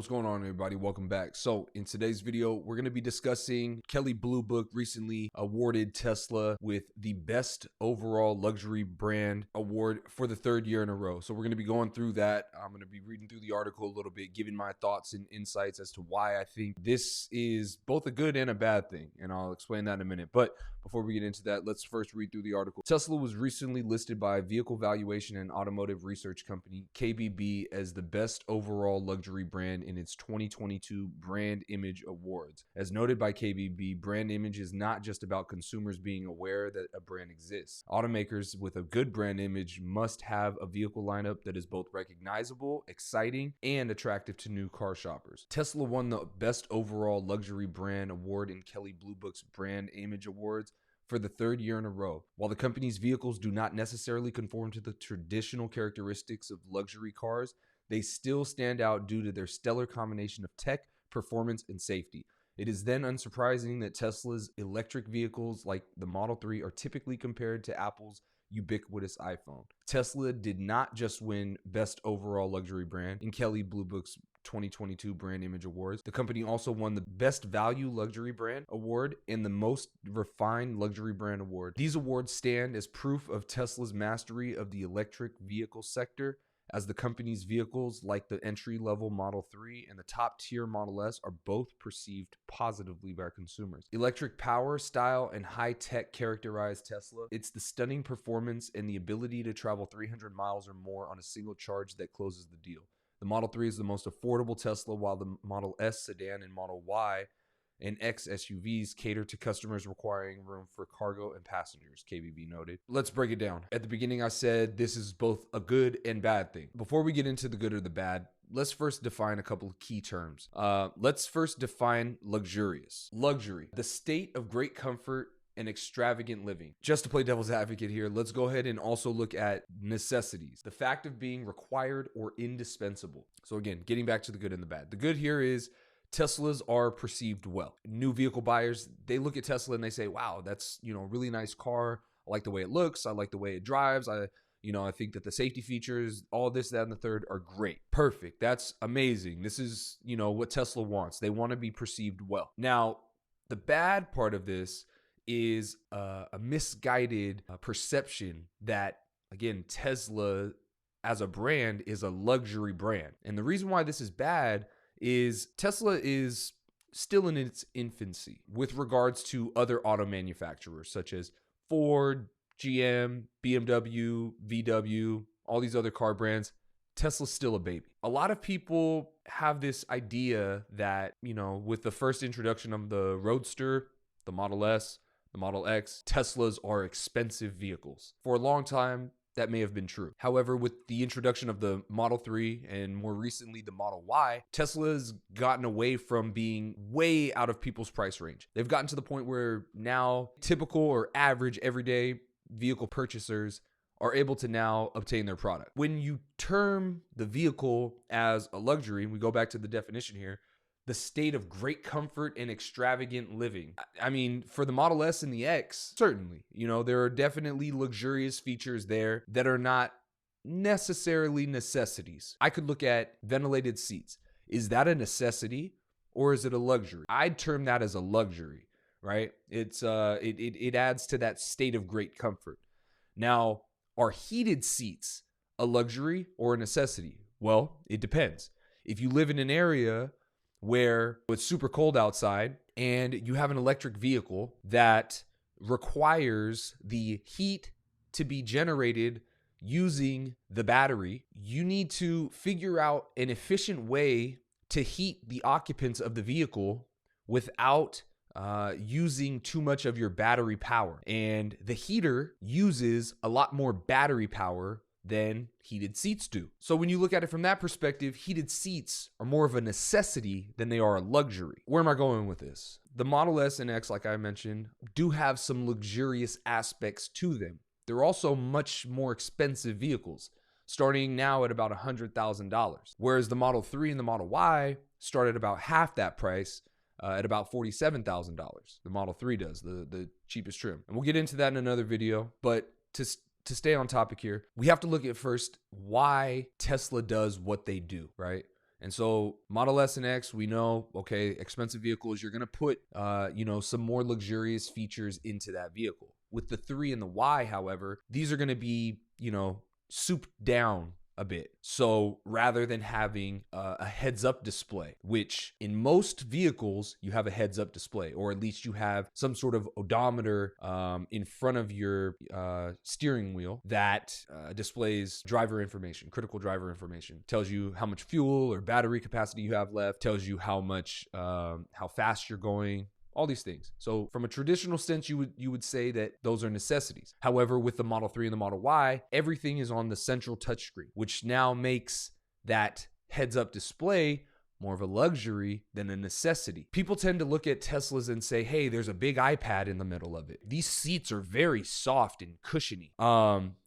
what's going on, everybody? Welcome back. So in today's video, we're going to be discussing Kelley Blue Book recently awarded Tesla with the best overall luxury brand award for the third year in a row. So we're going to be going through that. I'm going to be reading through the article a little bit, giving my thoughts and insights as to why I think this is both a good and a bad thing. And I'll explain that in a minute. But before we get into that, let's first read through the article. Tesla was recently listed by vehicle valuation and automotive research company KBB as the best overall luxury brand in its 2022 Brand Image Awards. As noted by KBB, brand image is not just about consumers being aware that a brand exists. Automakers with a good brand image must have a vehicle lineup that is both recognizable, exciting, and attractive to new car shoppers. Tesla won the best overall luxury brand award in Kelley Blue Book's Brand Image Awards for the third year in a row. While the company's vehicles do not necessarily conform to the traditional characteristics of luxury cars, they still stand out due to their stellar combination of tech, performance, and safety. It is then unsurprising that Tesla's electric vehicles like the Model 3 are typically compared to Apple's ubiquitous iPhone. Tesla did not just win Best Overall Luxury Brand in Kelley Blue Book's 2022 Brand Image Awards. The company also won the Best Value Luxury Brand Award and the Most Refined Luxury Brand Award. These awards stand as proof of Tesla's mastery of the electric vehicle sector, as the company's vehicles like the entry-level Model 3 and the top-tier Model S are both perceived positively by consumers. Electric power, style, and high-tech characterize Tesla. It's the stunning performance and the ability to travel 300 miles or more on a single charge that closes the deal. The Model 3 is the most affordable Tesla, while the Model S sedan and Model Y and X SUVs cater to customers requiring room for cargo and passengers, KBB noted. Let's break it down. At the beginning, I said this is both a good and bad thing. Before we get into the good or the bad, let's first define a couple of key terms. Let's first define luxurious. Luxury, the state of great comfort and extravagant living. Just to play devil's advocate here, let's go ahead and also look at necessities, the fact of being required or indispensable. So again, getting back to the good and the bad. The good here is Teslas are perceived well. New vehicle buyers, they look at Tesla and they say, wow, that's, a really nice car. I like the way it looks. I like the way it drives. I think that the safety features, all this, that, and the third are great. Perfect. That's amazing. This is, what Tesla wants. They want to be perceived well. Now, the bad part of this is a misguided perception that, again, Tesla as a brand is a luxury brand. And the reason why this is bad is Tesla is still in its infancy with regards to other auto manufacturers such as Ford, GM, BMW, VW, all these other car brands. Tesla's still a baby. A lot of people have this idea that, with the first introduction of the Roadster, the Model S, the Model X, Teslas are expensive vehicles. For a long time, that may have been true. However, with the introduction of the Model 3 and more recently the Model Y, Tesla's gotten away from being way out of people's price range. They've gotten to the point where now typical or average everyday vehicle purchasers are able to now obtain their product. When you term the vehicle as a luxury, and we go back to the definition here, the state of great comfort and extravagant living. I mean, for the Model S and the X, certainly, there are definitely luxurious features there that are not necessarily necessities. I could look at ventilated seats. Is that a necessity or is it a luxury? I'd term that as a luxury, right? It's it adds to that state of great comfort. Now, are heated seats a luxury or a necessity? Well, it depends. If you live in an area where it's super cold outside and you have an electric vehicle that requires the heat to be generated using the battery, you need to figure out an efficient way to heat the occupants of the vehicle without using too much of your battery power. And the heater uses a lot more battery power than heated seats do. So when you look at it from that perspective, heated seats are more of a necessity than they are a luxury. Where am I going with this? The Model S and X, like I mentioned, do have some luxurious aspects to them. They're also much more expensive vehicles, starting now at about $100,000. Whereas the Model 3 and the Model Y start at about half that price, at about $47,000. The Model 3 does, the cheapest trim. And we'll get into that in another video, but to stay on topic here, we have to look at first why Tesla does what they do, right? And so Model S and X, we know, okay, expensive vehicles, you're going to put, some more luxurious features into that vehicle. With the 3 and the Y, however, these are going to be, souped down a bit. So rather than having a heads-up display, which in most vehicles you have a heads-up display, or at least you have some sort of odometer in front of your steering wheel that displays driver information, critical driver information, tells you how much fuel or battery capacity you have left, tells you how fast you're going, all these things. So from a traditional sense, you would say that those are necessities. However, with the Model 3 and the Model Y, everything is on the central touchscreen, which now makes that heads-up display more of a luxury than a necessity. People tend to look at Teslas and say, hey, there's a big iPad in the middle of it. These seats are very soft and cushiony.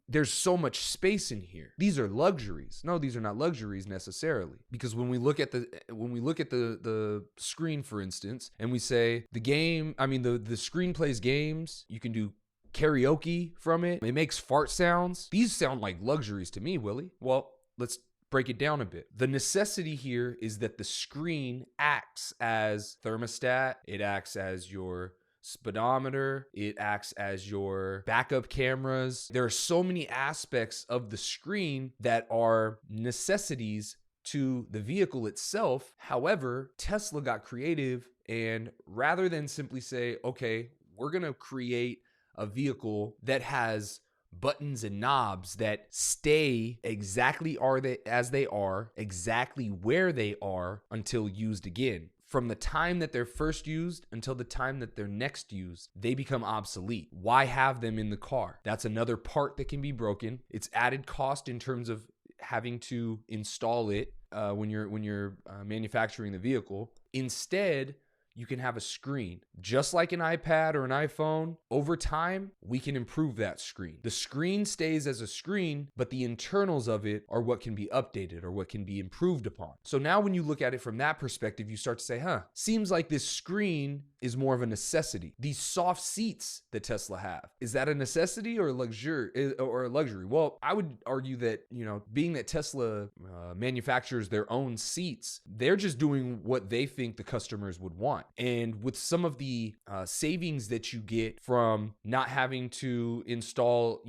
There's so much space in here. These are luxuries. No, these are not luxuries necessarily, because when we look at the screen, for instance, and we say the screen plays games, you can do karaoke from it. It makes fart sounds. These sound like luxuries to me, Willie. Well, let's break it down a bit. The necessity here is that the screen acts as thermostat. It acts as your speedometer. It acts as your backup cameras. There are so many aspects of the screen that are necessities to the vehicle itself. However, Tesla got creative, and rather than simply say, okay, we're going to create a vehicle that has buttons and knobs that stay exactly as they are, exactly where they are until used again. From the time that they're first used until the time that they're next used, they become obsolete. Why have them in the car? That's another part that can be broken. It's added cost in terms of having to install it when you're manufacturing the vehicle. Instead, you can have a screen. Just like an iPad or an iPhone, over time, we can improve that screen. The screen stays as a screen, but the internals of it are what can be updated or what can be improved upon. So now when you look at it from that perspective, you start to say, seems like this screen is more of a necessity. These soft seats that Tesla have, is that a necessity or a luxury? Well, I would argue that, being that Tesla manufactures their own seats, they're just doing what they think the customers would want. And with some of the savings that you get from not having to install,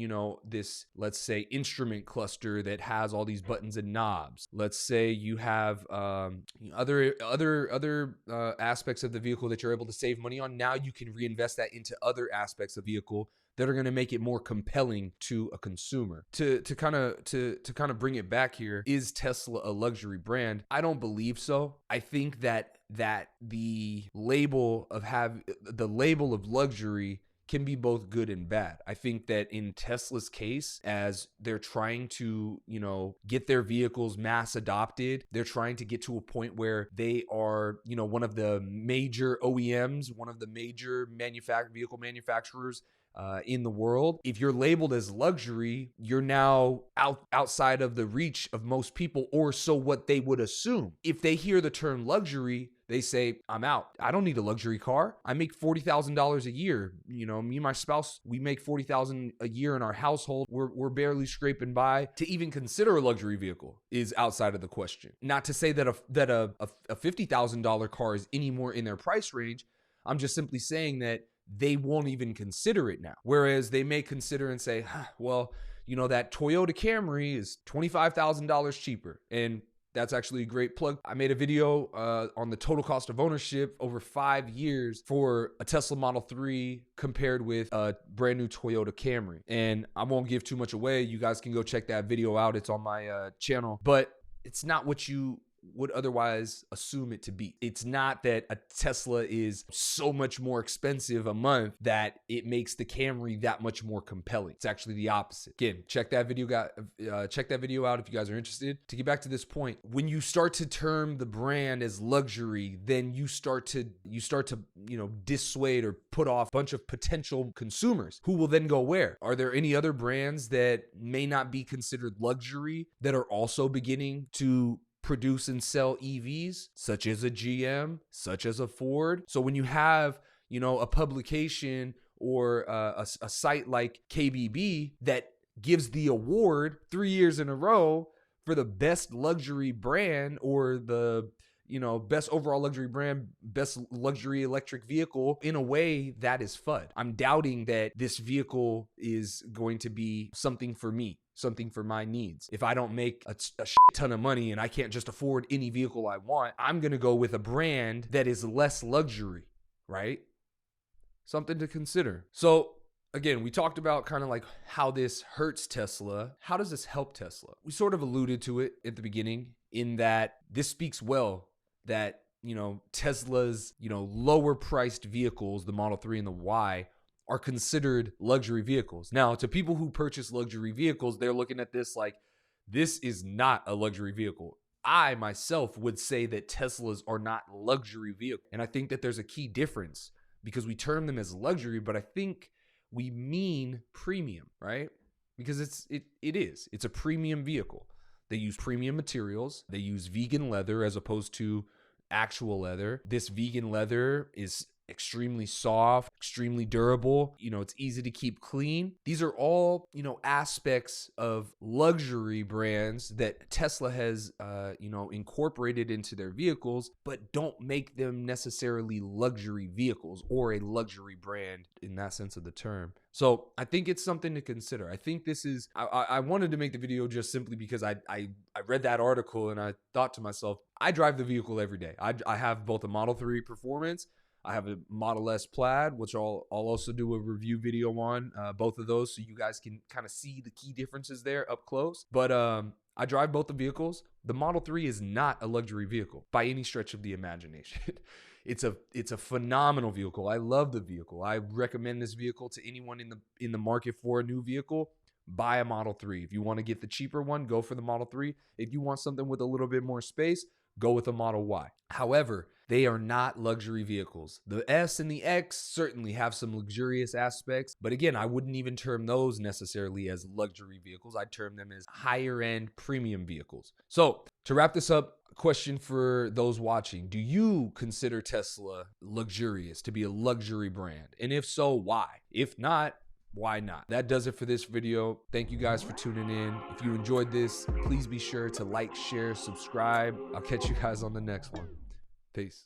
this, let's say, instrument cluster that has all these buttons and knobs. Let's say you have other aspects of the vehicle that you're able to save money on. Now you can reinvest that into other aspects of the vehicle that are going to make it more compelling to a consumer. To kind of bring it back here, is Tesla a luxury brand? I don't believe so. I think that the label of luxury can be both good and bad. I think that in Tesla's case, as they're trying to, get their vehicles mass adopted, they're trying to get to a point where they are, one of the major OEMs, one of the major vehicle manufacturers in the world. If you're labeled as luxury, you're now outside of the reach of most people, or so what they would assume. If they hear the term luxury, they say, I'm out. I don't need a luxury car. I make $40,000 a year. Me and my spouse, we make $40,000 a year in our household. We're barely scraping by. To even consider a luxury vehicle is outside of the question. Not to say that a $50,000 car is any more in their price range. I'm just simply saying that they won't even consider it now. Whereas they may consider and say, that Toyota Camry is $25,000 cheaper. And that's actually a great plug. I made a video on the total cost of ownership over 5 years for a Tesla Model 3 compared with a brand new Toyota Camry. And I won't give too much away. You guys can go check that video out. It's on my channel. But it's not what you would otherwise assume it to be. It's not that a Tesla is so much more expensive a month that it makes the Camry that much more compelling. It's actually the opposite. Again, check that video out if you guys are interested. To get back to this point, when you start to term the brand as luxury, then you start to dissuade or put off a bunch of potential consumers who will then go where? Are there any other brands that may not be considered luxury that are also beginning to produce and sell EVs, such as a GM, such as a Ford? So when you have, a publication or a site like KBB that gives the award 3 years in a row for the best luxury brand, or the best overall luxury brand, best luxury electric vehicle, in a way that is FUD. I'm doubting that this vehicle is going to be something for me, something for my needs. If I don't make a shit ton of money and I can't just afford any vehicle I want, I'm going to go with a brand that is less luxury, right? Something to consider. So again, we talked about kind of like how this hurts Tesla. How does this help Tesla? We sort of alluded to it at the beginning, in that this speaks well that, Tesla's, lower priced vehicles, the Model 3 and the Y, are considered luxury vehicles. Now, to people who purchase luxury vehicles, they're looking at this like, this is not a luxury vehicle. I myself would say that Teslas are not luxury vehicles. And I think that there's a key difference, because we term them as luxury, but I think we mean premium, right? Because it is. It's a premium vehicle. They use premium materials. They use vegan leather as opposed to actual leather. This vegan leather is extremely soft, extremely durable. It's easy to keep clean. These are all, aspects of luxury brands that Tesla has, incorporated into their vehicles, but don't make them necessarily luxury vehicles or a luxury brand in that sense of the term. So I think it's something to consider. I think this is, I wanted to make the video just simply because I read that article and I thought to myself, I drive the vehicle every day. I have both a Model 3 Performance, I have a Model S Plaid, which I'll also do a review video on, both of those, so you guys can kind of see the key differences there up close. But I drive both the vehicles. The Model 3 is not a luxury vehicle by any stretch of the imagination. It's a phenomenal vehicle. I love the vehicle. I recommend this vehicle to anyone in the market for a new vehicle. Buy a Model 3. If you want to get the cheaper one, go for the Model 3. If you want something with a little bit more space, go with a Model Y. However, they are not luxury vehicles. The S and the X certainly have some luxurious aspects, but again, I wouldn't even term those necessarily as luxury vehicles. I'd term them as higher end premium vehicles. So to wrap this up, a question for those watching: do you consider Tesla luxurious, to be a luxury brand? And if so, why? If not, why not? That does it for this video. Thank you guys for tuning in. If you enjoyed this, please be sure to like, share, subscribe. I'll catch you guys on the next one. Peace.